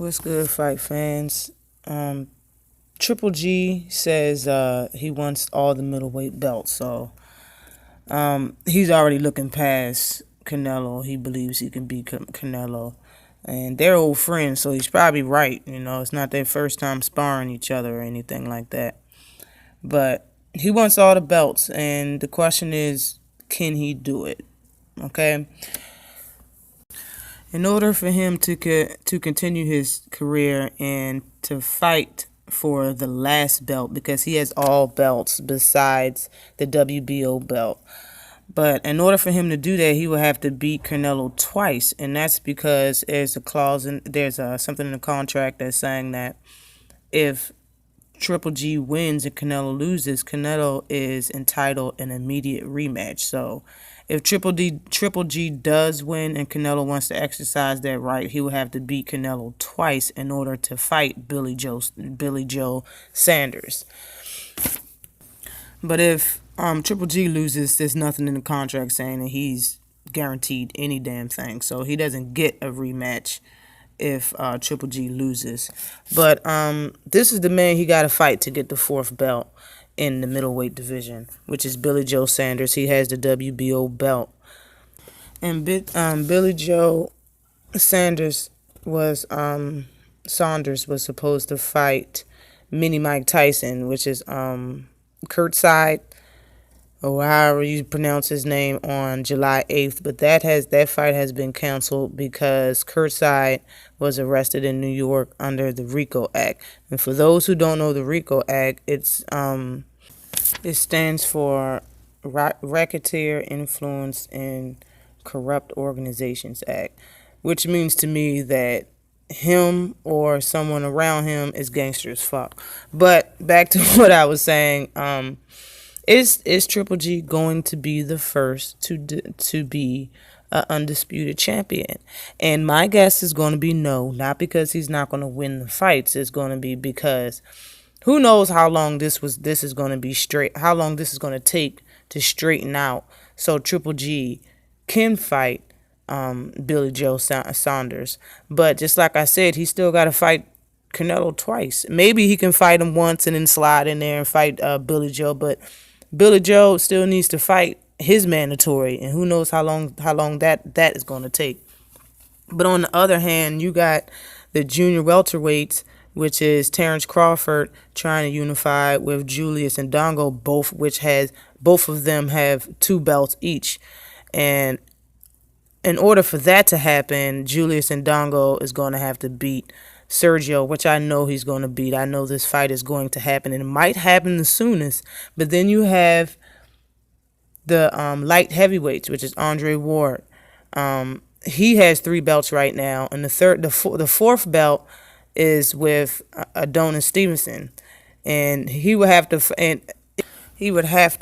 What's good, fight fans? Um, Triple G says he wants all the middleweight belts, so he's already looking past Canelo. He believes he can beat Canelo, and they're old friends, so he's probably right. You know, it's not their first time sparring each other or anything like that. But he wants all the belts, and the question is, can he do it? Okay. In order for him to continue his career and to fight for the last belt, because he has all belts besides the WBO belt. But in order for him to do that, he will have to beat Canelo twice, and that's because there's a clause in something in the contract that's saying that if Triple G wins and Canelo loses, Canelo is entitled an immediate rematch. So if Triple G does win and Canelo wants to exercise that right, he will have to beat Canelo twice in order to fight Billy Joe Sanders. But if Triple G loses, there's nothing in the contract saying that he's guaranteed any damn thing. So he doesn't get a rematch if Triple G loses. But this is the man he got to fight to get the fourth belt in the middleweight division, which is Billy Joe Sanders. He has the WBO belt. And Billy Joe Sanders was supposed to fight Mini Mike Tyson, which is Khurtsidze, or however you pronounce his name, on July 8th. But that fight has been canceled because Khurtsidze was arrested in New York under the RICO Act. And for those who don't know the RICO Act, it stands for Racketeer Influence and Corrupt Organizations Act, which means to me that him or someone around him is gangster as fuck. But back to what I was saying, is Triple G going to be the first to be an undisputed champion? And my guess is going to be no, not because he's not going to win the fights. It's going to be because who knows how long this is going to be straight, how long this is going to take to straighten out so Triple G can fight Billy Joe Saunders. But just like I said, he still got to fight Canelo twice. Maybe he can fight him once and then slide in there and fight Billy Joe, but Billy Joe still needs to fight his mandatory, and who knows how long that is going to take. But on the other hand, you got the junior welterweights, which is Terence Crawford trying to unify with Julius and Dongo, both of them have 2 belts each. And in order for that to happen, Julius and Dongo is going to have to beat Sergio, which I know he's going to beat. I know this fight is going to happen, and it might happen the soonest. But then you have the light heavyweights, which is Andre Ward. He has 3 belts right now, and the fourth belt is with Adonis Stevenson, and he would have to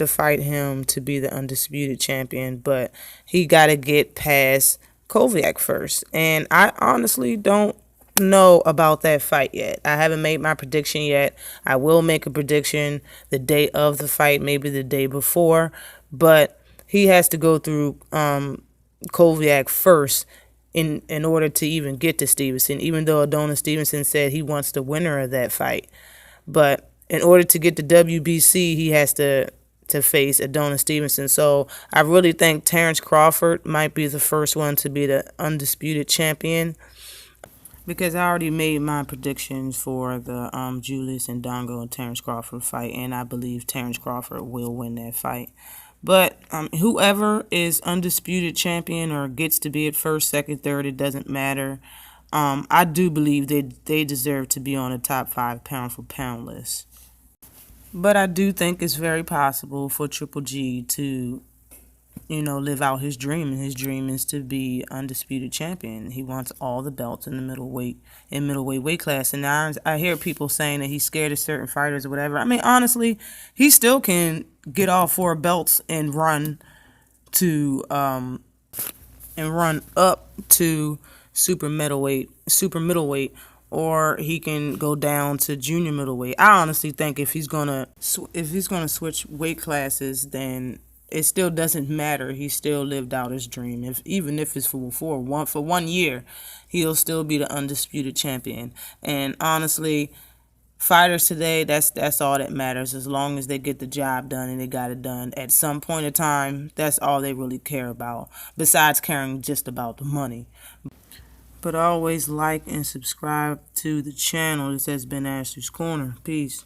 fight him to be the undisputed champion. But he got to get past Kovac first, and I honestly don't know about that fight yet. I haven't made my prediction yet. I will make a prediction the day of the fight, maybe the day before, but he has to go through Kovac first in order to even get to Stevenson, even though Adonis Stevenson said he wants the winner of that fight. But in order to get to WBC, he has to face Adonis Stevenson. So I really think Terence Crawford might be the first one to be the undisputed champion, because I already made my predictions for the Julius and Dongo and Terence Crawford fight, and I believe Terence Crawford will win that fight. But whoever is undisputed champion or gets to be at first, second, third, it doesn't matter. I do believe they deserve to be on the top 5 pound-for-pound list. But I do think it's very possible for Triple G to live out his dream, and his dream is to be undisputed champion. He wants all the belts in the middleweight weight class. And now I hear people saying that he's scared of certain fighters or whatever. I mean, honestly, he still can get all 4 belts and run up to super middleweight, or he can go down to junior middleweight. I honestly think if he's gonna switch weight classes, then it still doesn't matter. He still lived out his dream. Even if it's for 1 year, he'll still be the undisputed champion. And honestly, fighters today, that's all that matters. As long as they get the job done and they got it done at some point in time, that's all they really care about, besides caring just about the money. But always like and subscribe to the channel. This has been Ashley's Corner. Peace.